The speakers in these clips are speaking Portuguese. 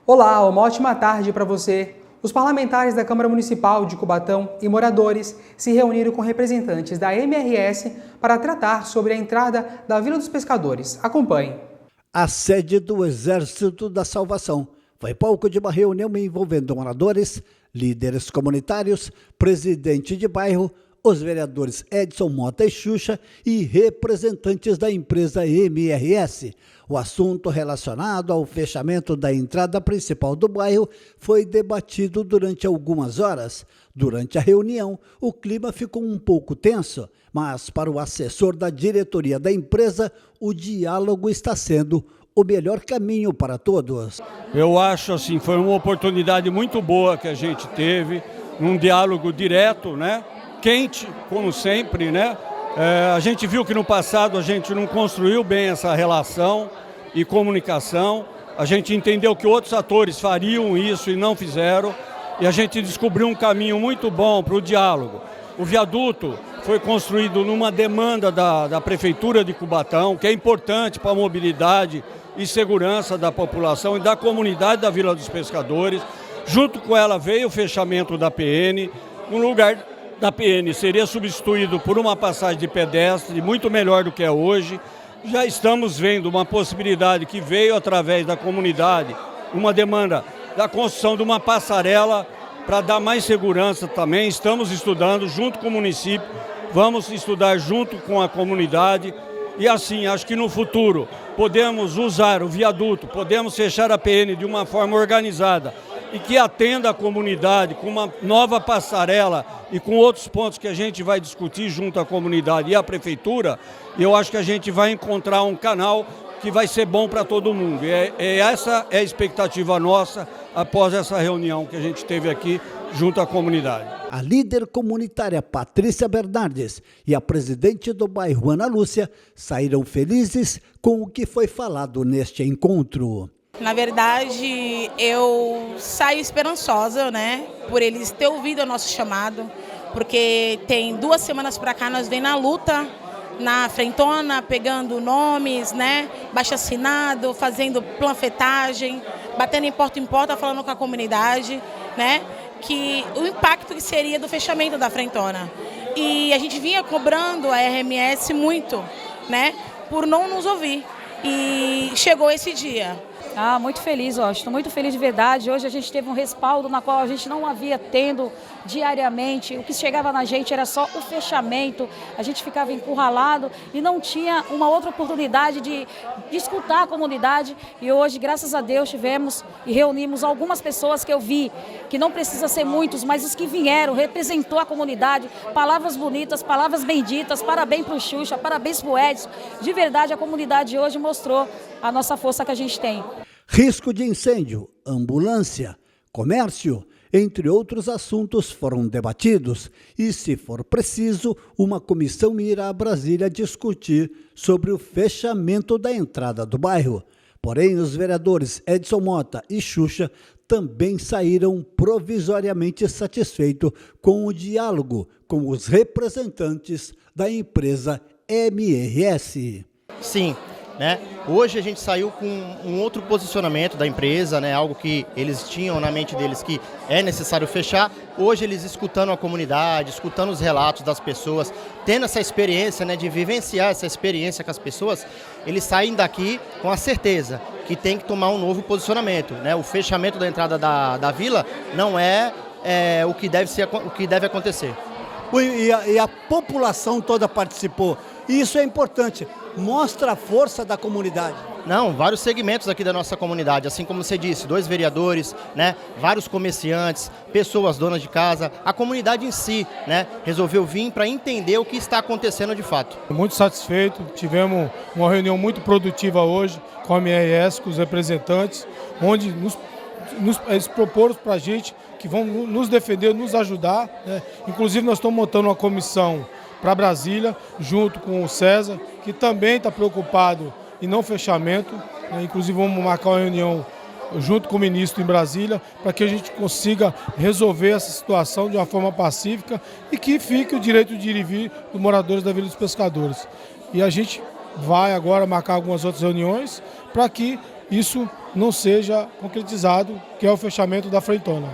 Olá, uma ótima tarde para você. Os parlamentares da Câmara Municipal de Cubatão e moradores se reuniram com representantes da MRS para tratar sobre a entrada da Vila dos Pescadores. Acompanhe. A sede do Exército da Salvação foi palco de uma reunião envolvendo moradores, líderes comunitários, presidente de bairro, os vereadores Edson Mota e Xuxa e representantes da empresa MRS. O assunto relacionado ao fechamento da entrada principal do bairro foi debatido durante algumas horas. Durante a reunião, o clima ficou um pouco tenso, mas para o assessor da diretoria da empresa, o diálogo está sendo o melhor caminho para todos. Eu acho assim, foi uma oportunidade muito boa que a gente teve, um diálogo direto, né? Quente, como sempre, né? A gente viu que no passado a gente não construiu bem essa relação e comunicação. A gente entendeu que outros atores fariam isso e não fizeram. E a gente descobriu um caminho muito bom para o diálogo. O viaduto foi construído numa demanda da Prefeitura de Cubatão, que é importante para a mobilidade e segurança da população e da comunidade da Vila dos Pescadores. Junto com ela veio o fechamento da PN, no lugar da PN seria substituído por uma passagem de pedestre muito melhor do que é hoje. Já estamos vendo uma possibilidade que veio através da comunidade, uma demanda da construção de uma passarela para dar mais segurança também. Estamos estudando junto com o município, vamos estudar junto com a comunidade e assim, acho que no futuro podemos usar o viaduto, podemos fechar a PN de uma forma organizada e que atenda a comunidade com uma nova passarela e com outros pontos que a gente vai discutir junto à comunidade e à prefeitura, e eu acho que a gente vai encontrar um canal que vai ser bom para todo mundo. Essa é a expectativa nossa após essa reunião que a gente teve aqui junto à comunidade. A líder comunitária Patrícia Bernardes e a presidente do bairro Ana Lúcia saíram felizes com o que foi falado neste encontro. Na verdade, eu saio esperançosa, né, por eles ter ouvido o nosso chamado, porque tem 2 semanas para cá nós vem na luta, na frentona, pegando nomes, né, baixo-assinado, fazendo panfletagem, batendo em porta, falando com a comunidade, né, que o impacto que seria do fechamento da frentona. E a gente vinha cobrando a RMS muito, né, por não nos ouvir. E chegou esse dia. Muito feliz, estou muito feliz de verdade. Hoje a gente teve um respaldo na qual a gente não havia tendo diariamente. O que chegava na gente era só o fechamento, a gente ficava encurralado e não tinha uma outra oportunidade de escutar a comunidade. E hoje, graças a Deus, tivemos e reunimos algumas pessoas que eu vi, que não precisa ser muitos, mas os que vieram, representou a comunidade, palavras bonitas, palavras benditas, parabéns para o Xuxa, parabéns para o Edson. De verdade, a comunidade hoje mostrou a nossa força que a gente tem. Risco de incêndio, ambulância, comércio, entre outros assuntos foram debatidos e, se for preciso, uma comissão irá a Brasília discutir sobre o fechamento da entrada do bairro. Porém, os vereadores Edson Mota e Xuxa também saíram provisoriamente satisfeitos com o diálogo com os representantes da empresa MRS. Sim. Né? Hoje a gente saiu com um outro posicionamento da empresa, né? Algo que eles tinham na mente deles que é necessário fechar. Hoje eles escutando a comunidade, escutando os relatos das pessoas, tendo essa experiência, né, de vivenciar essa experiência com as pessoas, eles saem daqui com a certeza que tem que tomar um novo posicionamento. Né? O fechamento da entrada da vila não é o que deve acontecer. E a população toda participou. E isso é importante, mostra a força da comunidade. Não, vários segmentos aqui da nossa comunidade, assim como você disse, 2 vereadores, né, vários comerciantes, pessoas donas de casa, a comunidade em si, né, resolveu vir para entender o que está acontecendo de fato. Muito satisfeito, tivemos uma reunião muito produtiva hoje com a MRS, com os representantes, onde eles proporam para a gente que vão nos defender, nos ajudar, né? Inclusive nós estamos montando uma comissão para Brasília, junto com o César, que também está preocupado em não fechamento, né? Inclusive vamos marcar uma reunião junto com o ministro em Brasília, para que a gente consiga resolver essa situação de uma forma pacífica e que fique o direito de ir e vir dos moradores da Vila dos Pescadores. E a gente vai agora marcar algumas outras reuniões para que isso não seja concretizado, que é o fechamento da Frentona.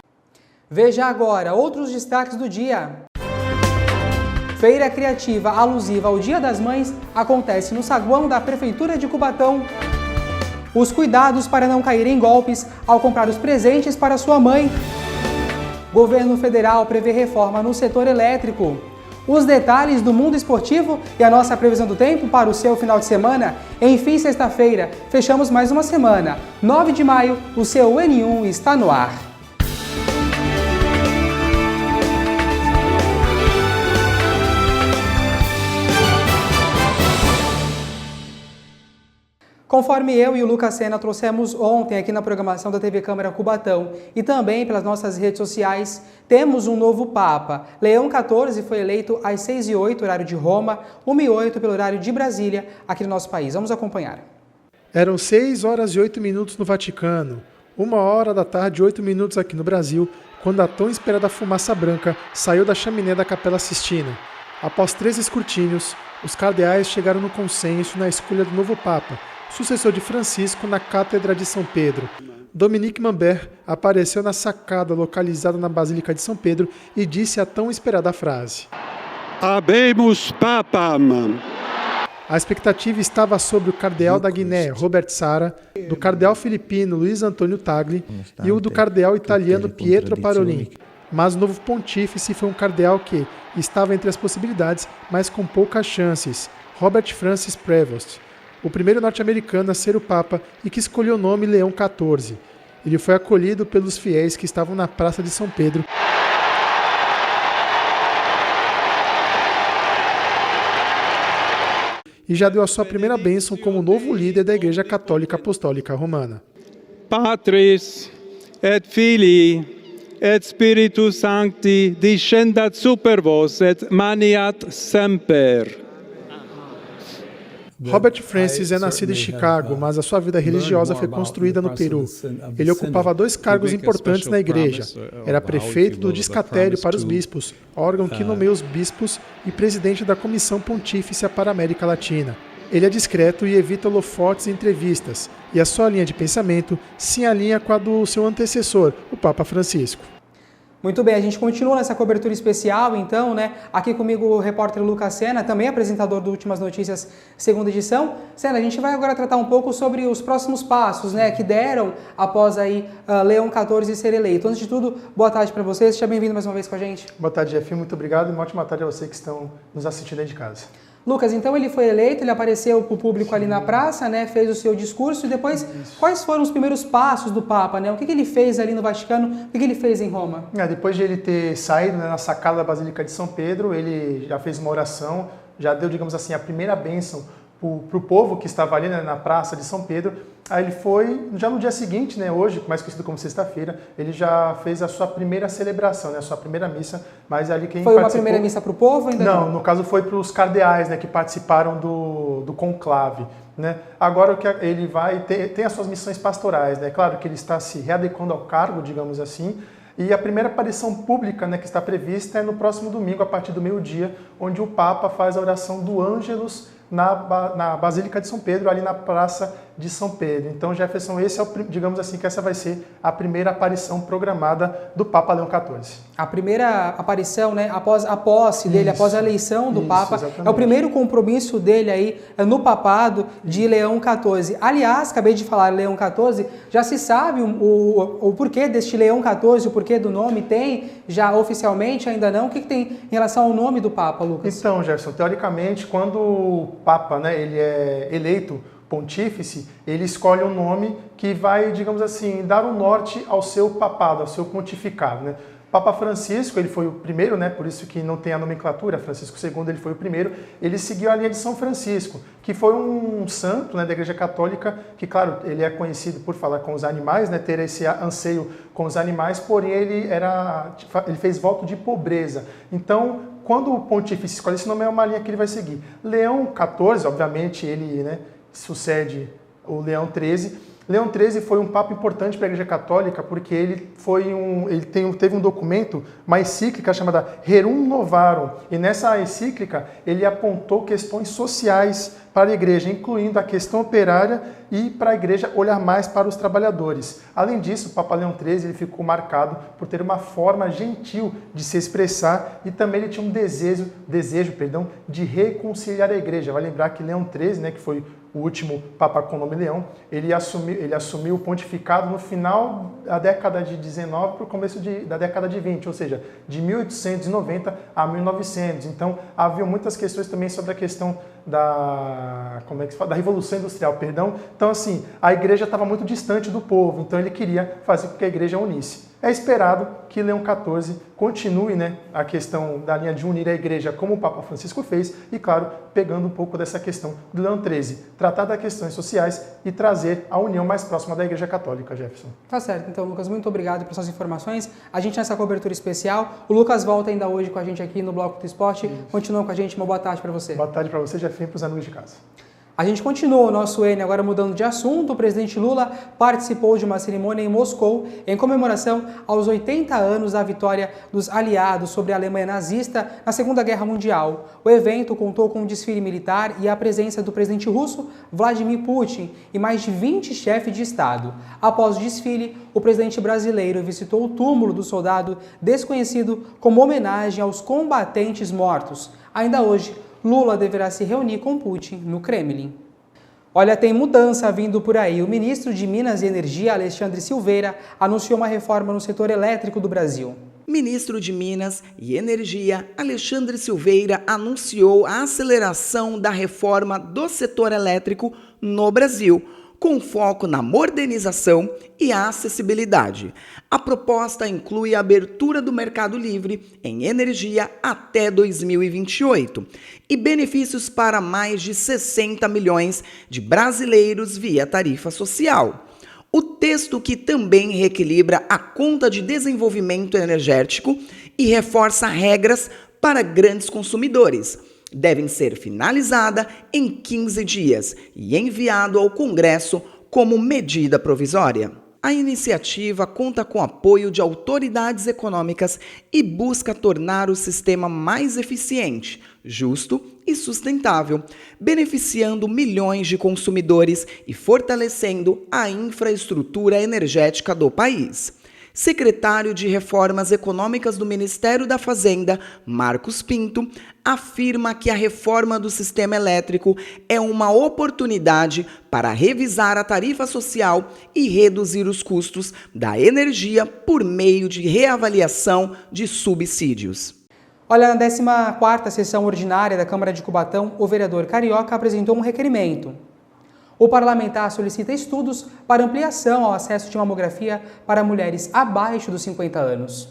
Veja agora outros destaques do dia. Feira criativa alusiva ao Dia das Mães acontece no saguão da Prefeitura de Cubatão. Os cuidados para não cair em golpes ao comprar os presentes para sua mãe. Governo federal prevê reforma no setor elétrico. Os detalhes do mundo esportivo e a nossa previsão do tempo para o seu final de semana. Enfim, sexta-feira, fechamos mais uma semana. 9 de maio, o seu N1 está no ar. Conforme eu e o Lucas Sena trouxemos ontem aqui na programação da TV Câmara Cubatão e também pelas nossas redes sociais, temos um novo Papa. Leão XIV foi eleito às 6h08, horário de Roma, 1h08 pelo horário de Brasília, aqui no nosso país. Vamos acompanhar. Eram 6h08 no Vaticano, 1h da tarde, 8 minutos aqui no Brasil, quando a tão esperada fumaça branca saiu da chaminé da Capela Sistina. Após 3 escrutínios, os cardeais chegaram no consenso na escolha do novo Papa, sucessor de Francisco na Cátedra de São Pedro. Dominique Mambert apareceu na sacada localizada na Basílica de São Pedro e disse a tão esperada frase: Habemus Papam. A expectativa estava sobre o cardeal da Guiné, Robert Sara, do cardeal filipino Luiz Antônio Tagli e o do cardeal italiano Pietro Parolin. Mas o novo pontífice foi um cardeal que estava entre as possibilidades, mas com poucas chances, Robert Francis Prevost, o primeiro norte-americano a ser o Papa e que escolheu o nome Leão XIV. Ele foi acolhido pelos fiéis que estavam na Praça de São Pedro e já deu a sua primeira bênção como novo líder da Igreja Católica Apostólica Romana. Patris et Filii et Spiritus Sancti descendat super vos et maniat semper. Robert Francis é nascido em Chicago, mas a sua vida religiosa foi construída no Peru. Ele ocupava 2 cargos importantes na igreja. Era prefeito do Discatério para os bispos, órgão que nomeia os bispos, e presidente da Comissão Pontífice para a América Latina. Ele é discreto e evita holofotes e entrevistas, e a sua linha de pensamento se alinha com a do seu antecessor, o Papa Francisco. Muito bem, a gente continua nessa cobertura especial, então, né? Aqui comigo o repórter Lucas Sena, também apresentador do Últimas Notícias, segunda edição. Sena, a gente vai agora tratar um pouco sobre os próximos passos, né? Que deram após aí Leão XIV ser eleito. Antes de tudo, boa tarde para você, seja bem-vindo mais uma vez com a gente. Boa tarde, Jeff, muito obrigado e uma ótima tarde a você que estão nos assistindo aí de casa. Lucas, então ele foi eleito, ele apareceu para o público ali na praça, né, fez o seu discurso e depois, quais foram os primeiros passos do Papa, né? O que ele fez ali no Vaticano, o que ele fez em Roma? Depois de ele ter saído, né, na sacada da Basílica de São Pedro, ele já fez uma oração, já deu, digamos assim, a primeira bênção para o povo que estava ali, né, na praça de São Pedro. Aí ele foi, já no dia seguinte, né, hoje, mais conhecido como sexta-feira, ele já fez a sua primeira celebração, né, a sua primeira missa, mas ali quem foi uma primeira missa para o povo ainda? Não, no caso foi para os cardeais, né, que participaram do conclave. Né? Agora que ele vai tem as suas missões pastorais, né? Claro que ele está se readequando ao cargo, digamos assim, e a primeira aparição pública, né, que está prevista é no próximo domingo, a partir do meio-dia, onde o Papa faz a oração do Ângelus na Basílica de São Pedro, ali na Praça de São Pedro. Então, Jefferson, esse é digamos assim, que essa vai ser a primeira aparição programada do Papa Leão XIV. A primeira aparição, né, após a posse dele, após a eleição do Papa, exatamente. É o primeiro compromisso dele aí no papado de Leão XIV. Aliás, acabei de falar Leão XIV, já se sabe o porquê deste Leão XIV, o porquê do nome, tem já oficialmente, ainda não? O que tem em relação ao nome do Papa, Lucas? Então, Jefferson, teoricamente, quando o Papa, né, ele é eleito pontífice, ele escolhe um nome que vai, digamos assim, dar um norte ao seu papado, ao seu pontificado, né? Papa Francisco, ele foi o primeiro, né? Por isso que não tem a nomenclatura, Francisco II, ele foi o primeiro, ele seguiu a linha de São Francisco, que foi um santo, né, da Igreja Católica, que, claro, ele é conhecido por falar com os animais, né, ter esse anseio com os animais, porém ele fez voto de pobreza. Então, quando o pontífice escolhe esse nome, é uma linha que ele vai seguir. Leão XIV, obviamente, ele, né, sucede o Leão XIII, Leão XIII foi um papa importante para a Igreja Católica porque ele teve um documento, uma encíclica chamada Rerum Novarum, e nessa encíclica ele apontou questões sociais para a Igreja, incluindo a questão operária e para a Igreja olhar mais para os trabalhadores. Além disso, o Papa Leão XIII ele ficou marcado por ter uma forma gentil de se expressar e também ele tinha um desejo de reconciliar a Igreja. Vai lembrar que Leão XIII, né, que foi o último Papa com o nome Leão, ele assumiu o pontificado no final da década de 19 para o começo da década de 20, ou seja, de 1890 a 1900. Então, havia muitas questões também sobre a questão da Revolução Industrial, perdão. Então, assim, a Igreja estava muito distante do povo, então ele queria fazer com que a Igreja unisse. É esperado que Leão XIV continue, né, a questão da linha de unir a Igreja como o Papa Francisco fez e, claro, pegando um pouco dessa questão do Leão XIII, tratar das questões sociais e trazer a união mais próxima da Igreja Católica, Jefferson. Tá certo, então, Lucas, muito obrigado pelas suas informações. A gente nessa cobertura especial, o Lucas volta ainda hoje com a gente aqui no Bloco do Esporte. Isso. Continua com a gente, uma boa tarde para você. Boa tarde para você, Jefferson, e para os amigos de casa. A gente continua o nosso N, agora mudando de assunto. O presidente Lula participou de uma cerimônia em Moscou em comemoração aos 80 anos da vitória dos aliados sobre a Alemanha nazista na Segunda Guerra Mundial. O evento contou com um desfile militar e a presença do presidente russo Vladimir Putin e mais de 20 chefes de Estado. Após o desfile, o presidente brasileiro visitou o túmulo do soldado desconhecido como homenagem aos combatentes mortos. Ainda hoje, Lula deverá se reunir com Putin no Kremlin. Olha, tem mudança vindo por aí. O ministro de Minas e Energia, Alexandre Silveira, anunciou uma reforma no setor elétrico do Brasil. Ministro de Minas e Energia, Alexandre Silveira, anunciou a aceleração da reforma do setor elétrico no Brasil, com foco na modernização e a acessibilidade. A proposta inclui a abertura do mercado livre em energia até 2028 e benefícios para mais de 60 milhões de brasileiros via tarifa social. O texto, que também reequilibra a conta de desenvolvimento energético e reforça regras para grandes consumidores, devem ser finalizada em 15 dias e enviado ao Congresso como medida provisória. A iniciativa conta com apoio de autoridades econômicas e busca tornar o sistema mais eficiente, justo e sustentável, beneficiando milhões de consumidores e fortalecendo a infraestrutura energética do país. Secretário de Reformas Econômicas do Ministério da Fazenda, Marcos Pinto, afirma que a reforma do sistema elétrico é uma oportunidade para revisar a tarifa social e reduzir os custos da energia por meio de reavaliação de subsídios. Olha, na 14ª sessão ordinária da Câmara de Cubatão, o vereador carioca apresentou um requerimento. O parlamentar solicita estudos para ampliação ao acesso de mamografia para mulheres abaixo dos 50 anos.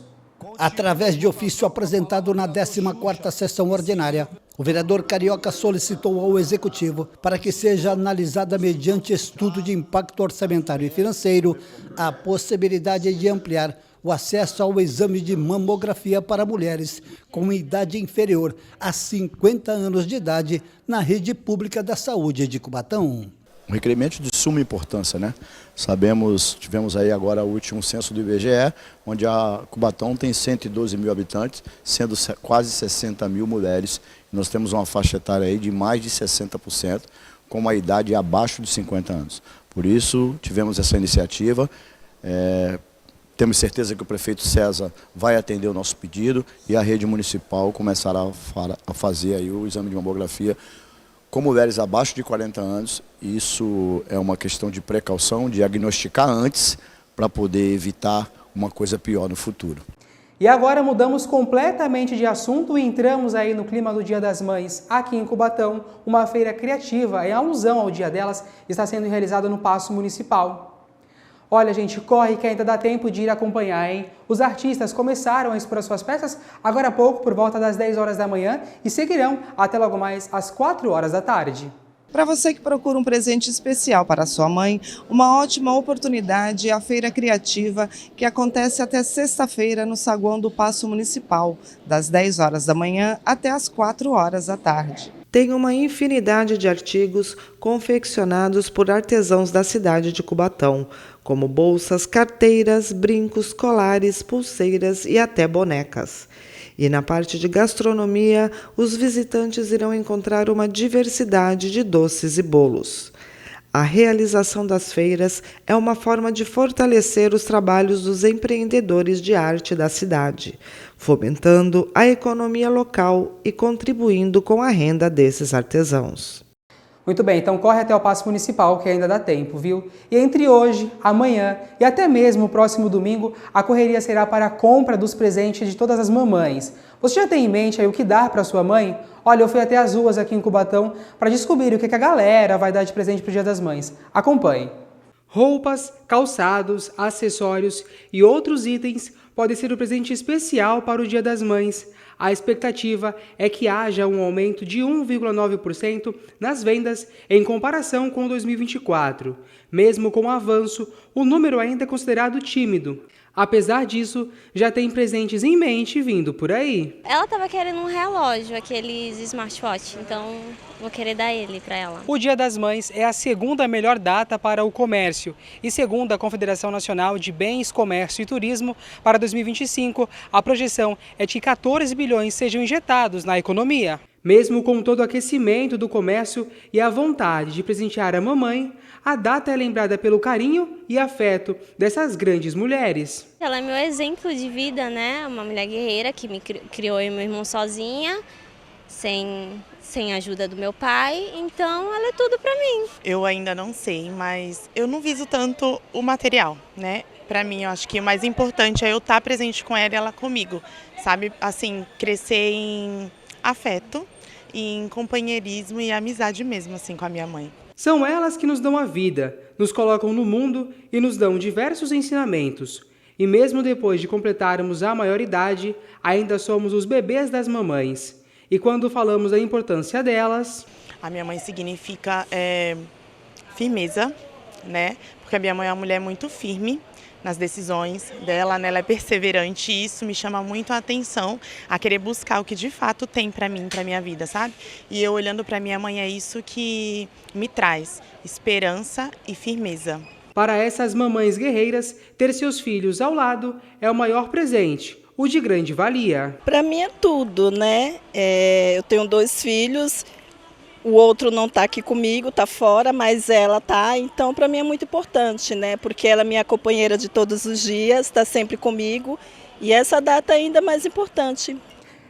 Através de ofício apresentado na 14ª sessão ordinária, o vereador carioca solicitou ao Executivo para que seja analisada mediante estudo de impacto orçamentário e financeiro a possibilidade de ampliar o acesso ao exame de mamografia para mulheres com idade inferior a 50 anos de idade na rede pública da saúde de Cubatão. Um requerimento de suma importância, né? Tivemos aí agora o último censo do IBGE, onde a Cubatão tem 112 mil habitantes, sendo quase 60 mil mulheres. Nós temos uma faixa etária aí de mais de 60%, com uma idade abaixo de 50 anos. Por isso, tivemos essa iniciativa. Temos certeza que o prefeito César vai atender o nosso pedido e a rede municipal começará a fazer aí o exame de mamografia com mulheres abaixo de 40 anos. Isso é uma questão de precaução, diagnosticar antes para poder evitar uma coisa pior no futuro. E agora mudamos completamente de assunto e entramos aí no clima do Dia das Mães. Aqui em Cubatão, uma feira criativa em alusão ao Dia delas está sendo realizada no Paço Municipal. Olha, gente, corre que ainda dá tempo de ir acompanhar, hein? Os artistas começaram a expor suas peças agora há pouco, por volta das 10 horas da manhã, e seguirão até logo mais às 4 horas da tarde. Para você que procura um presente especial para sua mãe, uma ótima oportunidade é a Feira Criativa, que acontece até sexta-feira no saguão do Paço Municipal, das 10 horas da manhã até as 4 horas da tarde. tem uma infinidade de artigos confeccionados por artesãos da cidade de Cubatão, como bolsas, carteiras, brincos, colares, pulseiras e até bonecas. E na parte de gastronomia, os visitantes irão encontrar uma diversidade de doces e bolos. A realização das feiras é uma forma de fortalecer os trabalhos dos empreendedores de arte da cidade, fomentando a economia local e contribuindo com a renda desses artesãos. Muito bem, então corre até o Paço Municipal que ainda dá tempo, viu? E entre hoje, amanhã e até mesmo o próximo domingo, a correria será para a compra dos presentes de todas as mamães. Você já tem em mente aí o que dar para sua mãe? Olha, eu fui até as ruas aqui em Cubatão para descobrir o que a galera vai dar de presente para o Dia das Mães. Acompanhe. Roupas, calçados, acessórios e outros itens podem ser um presente especial para o Dia das Mães. A expectativa é que haja um aumento de 1,9% nas vendas em comparação com 2024. Mesmo com o avanço, o número ainda é considerado tímido. Apesar disso, já tem presentes em mente vindo por aí. Ela estava querendo um relógio, aqueles smartwatch, então vou querer dar ele para ela. O Dia das Mães é a segunda melhor data para o comércio e, segundo a Confederação Nacional de Bens, Comércio e Turismo, para 2025, a projeção é de que 14 bilhões sejam injetados na economia. Mesmo com todo o aquecimento do comércio e a vontade de presentear a mamãe, a data é lembrada pelo carinho e afeto dessas grandes mulheres. Ela é meu exemplo de vida, né? Uma mulher guerreira que me criou e meu irmão sozinha, sem a ajuda do meu pai, então ela é tudo para mim. Eu ainda não sei, mas eu não viso tanto o material, né? Para mim, eu acho que o mais importante é eu estar presente com ela e ela comigo, sabe? Assim, crescer em afeto, em companheirismo e amizade mesmo, assim, com a minha mãe. São elas que nos dão a vida, nos colocam no mundo e nos dão diversos ensinamentos. E mesmo depois de completarmos a maioridade, ainda somos os bebês das mamães. E quando falamos da importância delas... A minha mãe significa firmeza, né? Porque a minha mãe é uma mulher muito firme nas decisões dela, né? Ela é perseverante e isso me chama muito a atenção a querer buscar o que de fato tem para mim, para minha vida, sabe? E eu olhando para minha mãe é isso que me traz esperança e firmeza. Para essas mamães guerreiras, ter seus filhos ao lado é o maior presente, o de grande valia. Para mim é tudo, né? Eu tenho 2 filhos. O outro não está aqui comigo, está fora, mas ela está, então para mim é muito importante, né? Porque ela é minha companheira de todos os dias, está sempre comigo e essa data é ainda mais importante.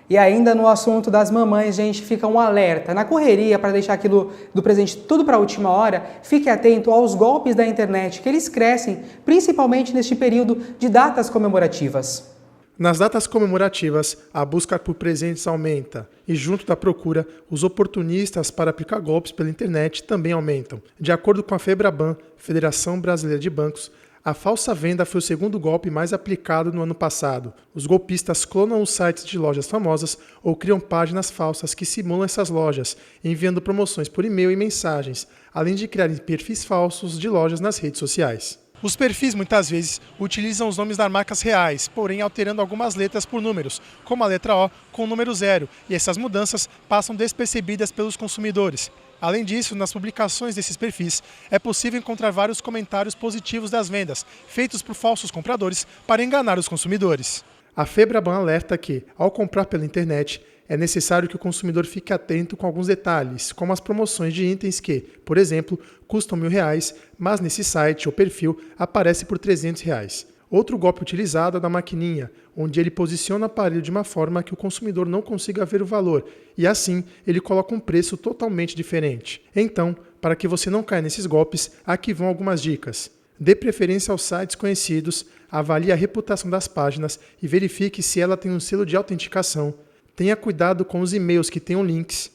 E ainda no assunto das mamães, gente, fica um alerta. Na correria, para deixar aquilo do presente tudo para a última hora, fique atento aos golpes da internet, que eles crescem, principalmente neste período de datas comemorativas. Nas datas comemorativas, a busca por presentes aumenta e, junto da procura, os oportunistas para aplicar golpes pela internet também aumentam. De acordo com a FEBRABAN, Federação Brasileira de Bancos, a falsa venda foi o segundo golpe mais aplicado no ano passado. Os golpistas clonam os sites de lojas famosas ou criam páginas falsas que simulam essas lojas, enviando promoções por e-mail e mensagens, além de criarem perfis falsos de lojas nas redes sociais. Os perfis muitas vezes utilizam os nomes das marcas reais, porém alterando algumas letras por números, como a letra O com o número 0, e essas mudanças passam despercebidas pelos consumidores. Além disso, nas publicações desses perfis, é possível encontrar vários comentários positivos das vendas, feitos por falsos compradores para enganar os consumidores. A FEBRABAN alerta que, ao comprar pela internet, é necessário que o consumidor fique atento com alguns detalhes, como as promoções de itens que, por exemplo, custam R$1.000, mas nesse site ou perfil aparece por R$300. Outro golpe utilizado é da maquininha, onde ele posiciona o aparelho de uma forma que o consumidor não consiga ver o valor, e assim ele coloca um preço totalmente diferente. Então, para que você não caia nesses golpes, aqui vão algumas dicas. Dê preferência aos sites conhecidos, avalie a reputação das páginas e verifique se ela tem um selo de autenticação. Tenha cuidado com os e-mails que tenham links.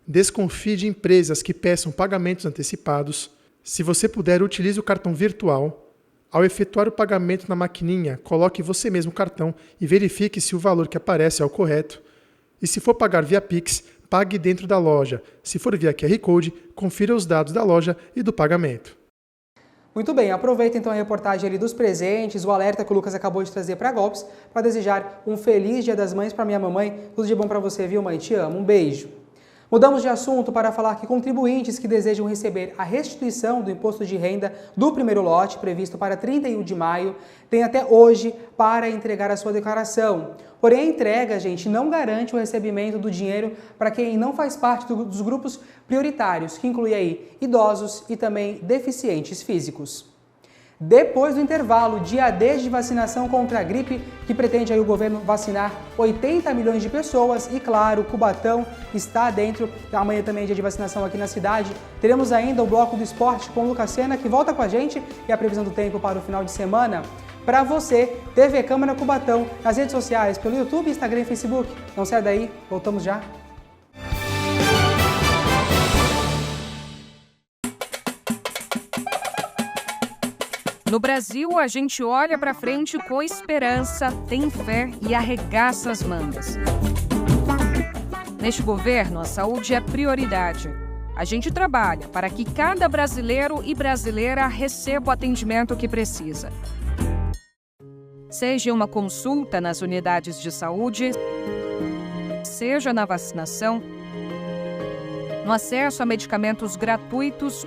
Desconfie de empresas que peçam pagamentos antecipados. Se você puder, utilize o cartão virtual. Ao efetuar o pagamento na maquininha, coloque você mesmo o cartão e verifique se o valor que aparece é o correto. E se for pagar via Pix, pague dentro da loja. Se for via QR Code, confira os dados da loja e do pagamento. Muito bem, aproveita então a reportagem ali dos presentes, o alerta que o Lucas acabou de trazer para golpes, para desejar um feliz Dia das Mães para minha mamãe. Tudo de bom para você, viu, mãe? Te amo. Um beijo. Mudamos de assunto para falar que contribuintes que desejam receber a restituição do imposto de renda do primeiro lote, previsto para 31 de maio, têm até hoje para entregar a sua declaração. Porém, a entrega, gente, não garante o recebimento do dinheiro para quem não faz parte dos grupos prioritários, que inclui aí idosos e também deficientes físicos. Depois do intervalo, dia D de vacinação contra a gripe, que pretende aí o governo vacinar 80 milhões de pessoas e, claro, Cubatão está dentro. Amanhã também é dia de vacinação aqui na cidade. Teremos ainda o Bloco do Esporte com o Lucas Sena, que volta com a gente, e a previsão do tempo para o final de semana. Para você, TV Câmara Cubatão, nas redes sociais, pelo YouTube, Instagram e Facebook. Não sai daí, voltamos já. No Brasil, a gente olha para frente com esperança, tem fé e arregaça as mangas. Neste governo, a saúde é prioridade. A gente trabalha para que cada brasileiro e brasileira receba o atendimento que precisa. Seja uma consulta nas unidades de saúde, seja na vacinação, no acesso a medicamentos gratuitos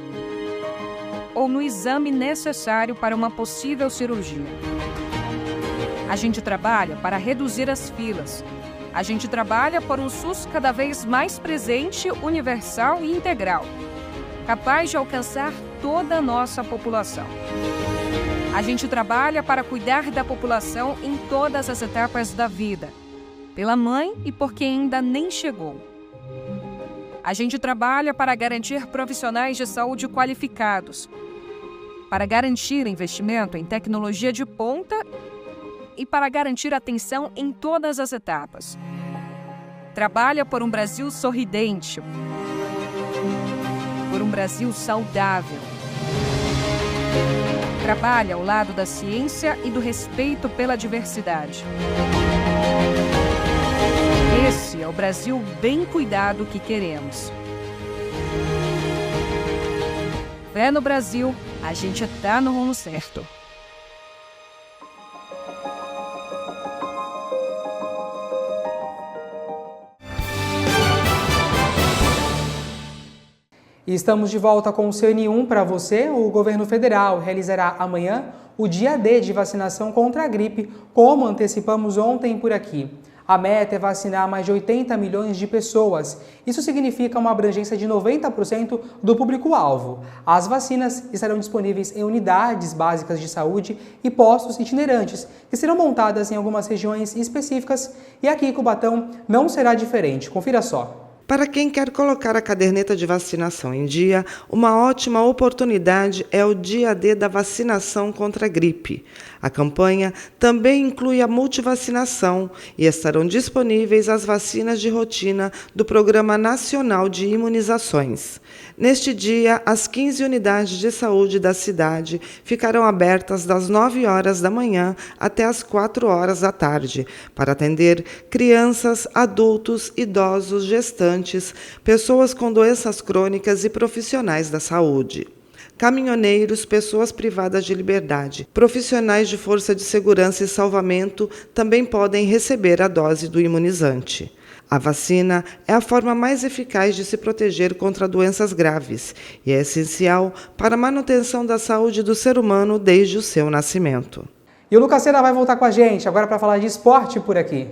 ou no exame necessário para uma possível cirurgia. A gente trabalha para reduzir as filas. A gente trabalha por um SUS cada vez mais presente, universal e integral, capaz de alcançar toda a nossa população. A gente trabalha para cuidar da população em todas as etapas da vida, pela mãe e por quem ainda nem chegou. A gente trabalha para garantir profissionais de saúde qualificados, para garantir investimento em tecnologia de ponta e para garantir atenção em todas as etapas. Trabalha por um Brasil sorridente, por um Brasil saudável. Trabalha ao lado da ciência e do respeito pela diversidade. Esse é o Brasil bem cuidado que queremos. Fé no Brasil, a gente tá no rumo certo. E estamos de volta com o CN1 para você. O governo federal realizará amanhã o dia D de vacinação contra a gripe, como antecipamos ontem por aqui. A meta é vacinar mais de 80 milhões de pessoas. Isso significa uma abrangência de 90% do público-alvo. As vacinas estarão disponíveis em unidades básicas de saúde e postos itinerantes, que serão montadas em algumas regiões específicas, e aqui em Cubatão não será diferente. Confira só. Para quem quer colocar a caderneta de vacinação em dia, uma ótima oportunidade é o dia D da vacinação contra a gripe. A campanha também inclui a multivacinação e estarão disponíveis as vacinas de rotina do Programa Nacional de Imunizações. Neste dia, as 15 unidades de saúde da cidade ficarão abertas das 9 horas da manhã até as 4 horas da tarde, para atender crianças, adultos, idosos, gestantes, pessoas com doenças crônicas e profissionais da saúde. Caminhoneiros, pessoas privadas de liberdade, profissionais de força de segurança e salvamento também podem receber a dose do imunizante. A vacina é a forma mais eficaz de se proteger contra doenças graves e é essencial para a manutenção da saúde do ser humano desde o seu nascimento. E o Lucas Sena vai voltar com a gente agora para falar de esporte por aqui.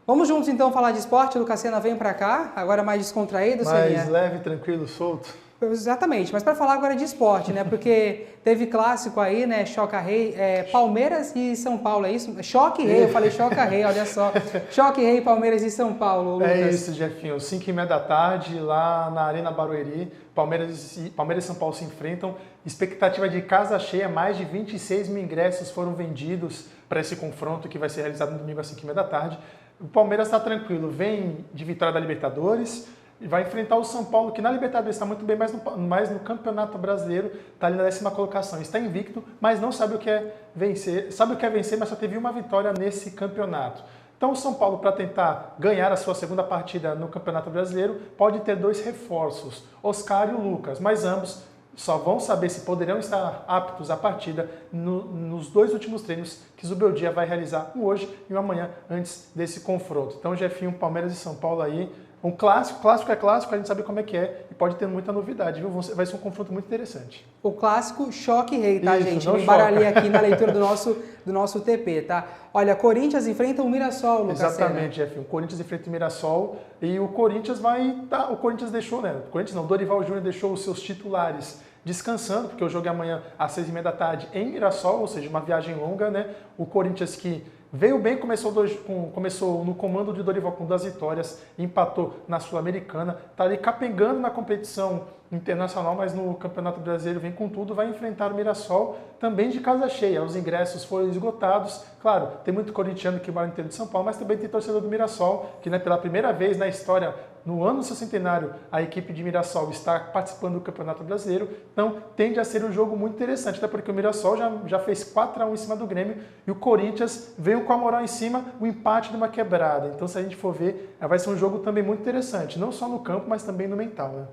Vamos juntos então falar de esporte. O Lucas Sena vem para cá, agora mais descontraído. Mais leve, tranquilo, solto. Exatamente, mas para falar agora de esporte, né? Porque teve clássico aí, né? Choca Rei, Palmeiras e São Paulo, é isso? Choque Rei, eu falei Choca Rei, olha só. Choque Rei, Palmeiras e São Paulo, Lucas. É isso, Jefinho. 5h30 da tarde, lá na Arena Barueri, Palmeiras e São Paulo se enfrentam. Expectativa de casa cheia, mais de 26 mil ingressos foram vendidos para esse confronto que vai ser realizado no domingo às 5h30 da tarde. O Palmeiras está tranquilo, vem de vitória da Libertadores e vai enfrentar o São Paulo, que na Libertadores está muito bem, mas no Campeonato Brasileiro está ali na 10ª colocação. Está invicto, mas não sabe o que é vencer. Sabe o que é vencer, mas só teve uma vitória nesse campeonato. Então o São Paulo, para tentar ganhar a sua segunda partida no Campeonato Brasileiro, pode ter 2 reforços, Oscar e o Lucas, mas ambos só vão saber se poderão estar aptos à partida nos 2 últimos treinos que Zubeldia vai realizar, um hoje e um amanhã, antes desse confronto. Então, Jefinho, Palmeiras e São Paulo aí, um clássico é clássico, a gente sabe como é que é e pode ter muita novidade, viu? Vai ser um confronto muito interessante. O clássico choque rei, tá, Isso, gente? não Me embaralhei choca. aqui na leitura do nosso TP, tá? Olha, Corinthians enfrenta o Mirassol, Lucas Exatamente, Jefinho. O Corinthians enfrenta o Mirassol e o Corinthians o Corinthians deixou, né? O Corinthians não, Dorival Júnior deixou os seus titulares descansando, porque o jogo é amanhã às 6h30 da tarde em Mirassol, ou seja, uma viagem longa, né? O Corinthians que veio bem, começou no comando de Dorival com 2 vitórias, empatou na Sul-Americana, está ali capengando na competição internacional, mas no Campeonato Brasileiro vem com tudo, vai enfrentar o Mirassol também de casa cheia. Os ingressos foram esgotados. Claro, tem muito corintiano que mora no interior de São Paulo, mas também tem torcedor do Mirassol, que, né, pela primeira vez na história, no ano do seu centenário, a equipe de Mirassol está participando do Campeonato Brasileiro. Então, tende a ser um jogo muito interessante, até porque o Mirassol já fez 4-1 em cima do Grêmio e o Corinthians veio com a moral em cima, o empate de uma quebrada. Então, se a gente for ver, vai ser um jogo também muito interessante, não só no campo, mas também no mental, né?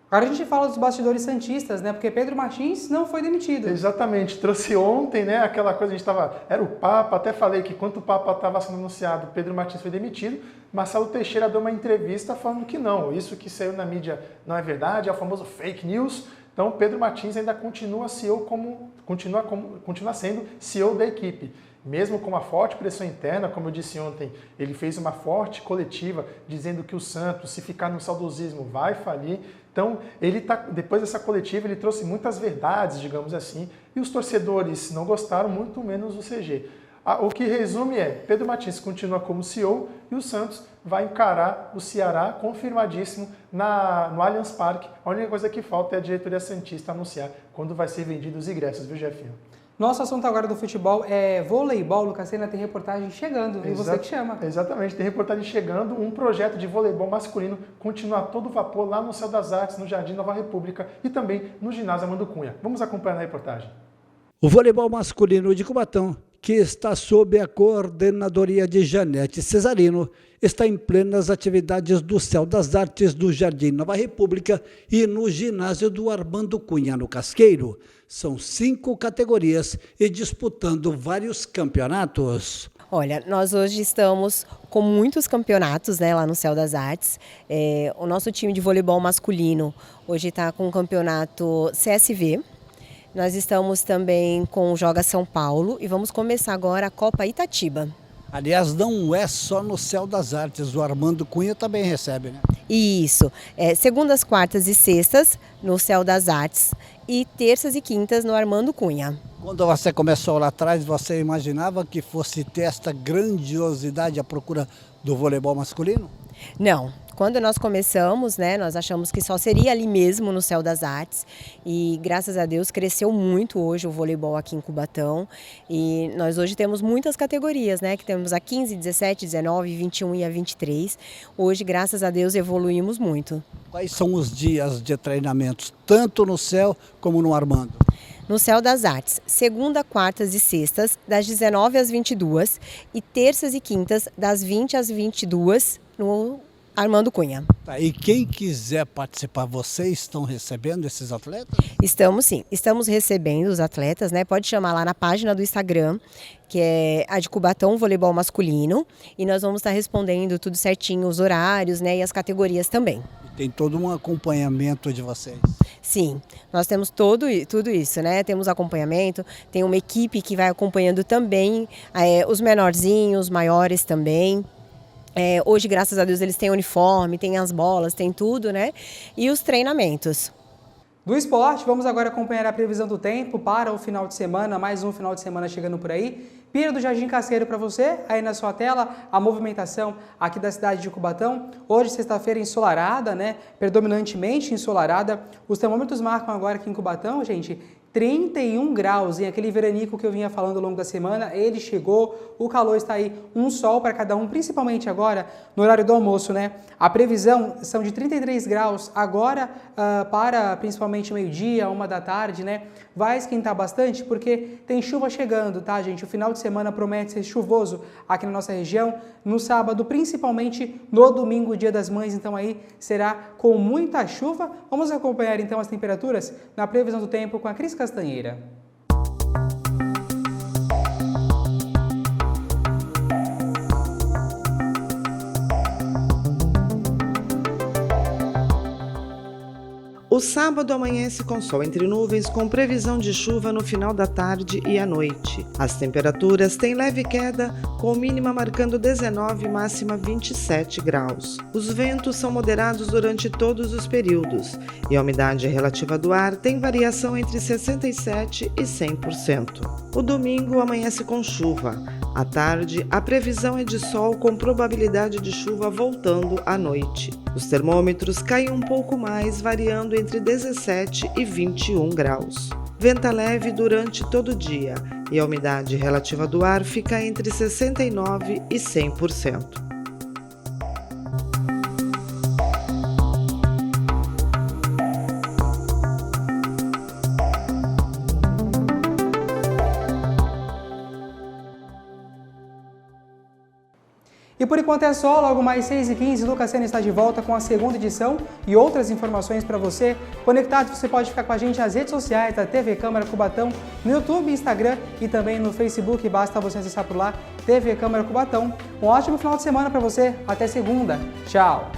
Agora a gente fala dos bastidores santistas, né? Porque Pedro Martins não foi demitido. Exatamente. Trouxe ontem, né? Aquela coisa, a gente estava... Era o Papa, até falei que quando o Papa estava sendo anunciado, Pedro Martins foi demitido. Marcelo Teixeira deu uma entrevista falando que não. Isso que saiu na mídia não é verdade, é o famoso fake news. Então, Pedro Martins ainda continua sendo CEO da equipe. Mesmo com uma forte pressão interna, como eu disse ontem, ele fez uma forte coletiva dizendo que o Santos, se ficar no saudosismo, vai falir. Então, depois dessa coletiva, ele trouxe muitas verdades, digamos assim, e os torcedores não gostaram, muito menos o CG. O que resume é, Pedro Martins continua como CEO e o Santos vai encarar o Ceará, confirmadíssimo, no Allianz Parque. A única coisa que falta é a diretoria santista anunciar quando vai ser vendidos os ingressos, viu, Jefinho? Nosso assunto agora do futebol é voleibol. Lucas Sena, tem reportagem chegando, e você que chama. Exatamente, tem reportagem chegando. Um projeto de voleibol masculino continua a todo vapor lá no Céu das Artes, no Jardim Nova República e também no ginásio Armando Cunha. Vamos acompanhar a reportagem. O voleibol masculino de Cubatão, que está sob a coordenadoria de Janete Cesarino, está em plenas atividades do Céu das Artes do Jardim Nova República e no ginásio do Armando Cunha, no Casqueiro. São 5 categorias e disputando vários campeonatos. Olha, nós hoje estamos com muitos campeonatos, né, lá no Céu das Artes. O nosso time de voleibol masculino hoje está com o campeonato CSV. Nós estamos também com o Joga São Paulo e vamos começar agora a Copa Itatiba. Aliás, não é só no Céu das Artes, o Armando Cunha também recebe, né? Isso, segundas, quartas e sextas no Céu das Artes e terças e quintas no Armando Cunha. Quando você começou lá atrás, você imaginava que fosse ter esta grandiosidade à procura do voleibol masculino? Não. Quando nós começamos, né, nós achamos que só seria ali mesmo no Céu das Artes e graças a Deus cresceu muito hoje o voleibol aqui em Cubatão e nós hoje temos muitas categorias, né, que temos a 15, 17, 19, 21 e a 23. Hoje, graças a Deus, evoluímos muito. Quais são os dias de treinamentos, tanto no Céu como no Armando? No Céu das Artes, segunda, quartas e sextas, das 19 às 22 e terças e quintas, das 20 às 22 no Armando Cunha. E quem quiser participar, vocês estão recebendo esses atletas? Estamos sim, estamos recebendo os atletas, né? Pode chamar lá na página do Instagram, que é a de Cubatão Voleibol Masculino, e nós vamos estar respondendo tudo certinho, os horários, né? E as categorias também. E tem todo um acompanhamento de vocês? Sim, nós temos tudo isso, né? Temos acompanhamento, tem uma equipe que vai acompanhando também os menorzinhos, os maiores também. Hoje, graças a Deus, eles têm uniforme, têm as bolas, tem tudo, né? E os treinamentos. Do esporte, vamos agora acompanhar a previsão do tempo para o final de semana, mais um final de semana chegando por aí. Pira do Jardim Casqueiro para você, aí na sua tela, a movimentação aqui da cidade de Cubatão. Hoje, sexta-feira, ensolarada, né? Predominantemente ensolarada. Os termômetros marcam agora aqui em Cubatão, gente, 31 graus, em aquele veranico que eu vinha falando ao longo da semana, ele chegou, o calor está aí, um sol para cada um, principalmente agora no horário do almoço, né? A previsão são de 33 graus agora para principalmente meio-dia, 1 da tarde, né? Vai esquentar bastante porque tem chuva chegando, tá, gente? O final de semana promete ser chuvoso aqui na nossa região, no sábado, principalmente no domingo, Dia das Mães, então aí será com muita chuva. Vamos acompanhar então as temperaturas na previsão do tempo com a Cris Castanheira. O sábado amanhece com sol entre nuvens, com previsão de chuva no final da tarde e à noite. As temperaturas têm leve queda, com mínima marcando 19 e máxima 27 graus. Os ventos são moderados durante todos os períodos e a umidade relativa do ar tem variação entre 67% e 100%. O domingo amanhece com chuva. À tarde, a previsão é de sol com probabilidade de chuva voltando à noite. Os termômetros caem um pouco mais, variando entre 17 e 21 graus. Venta leve durante todo o dia e a umidade relativa do ar fica entre 69% e 100%. E por enquanto é só, logo mais 6h15, Lucas Sena está de volta com a segunda edição e outras informações para você. Conectado, você pode ficar com a gente nas redes sociais da TV Câmara Cubatão, no YouTube, Instagram e também no Facebook, basta você acessar por lá, TV Câmara Cubatão. Um ótimo final de semana para você, até segunda, tchau!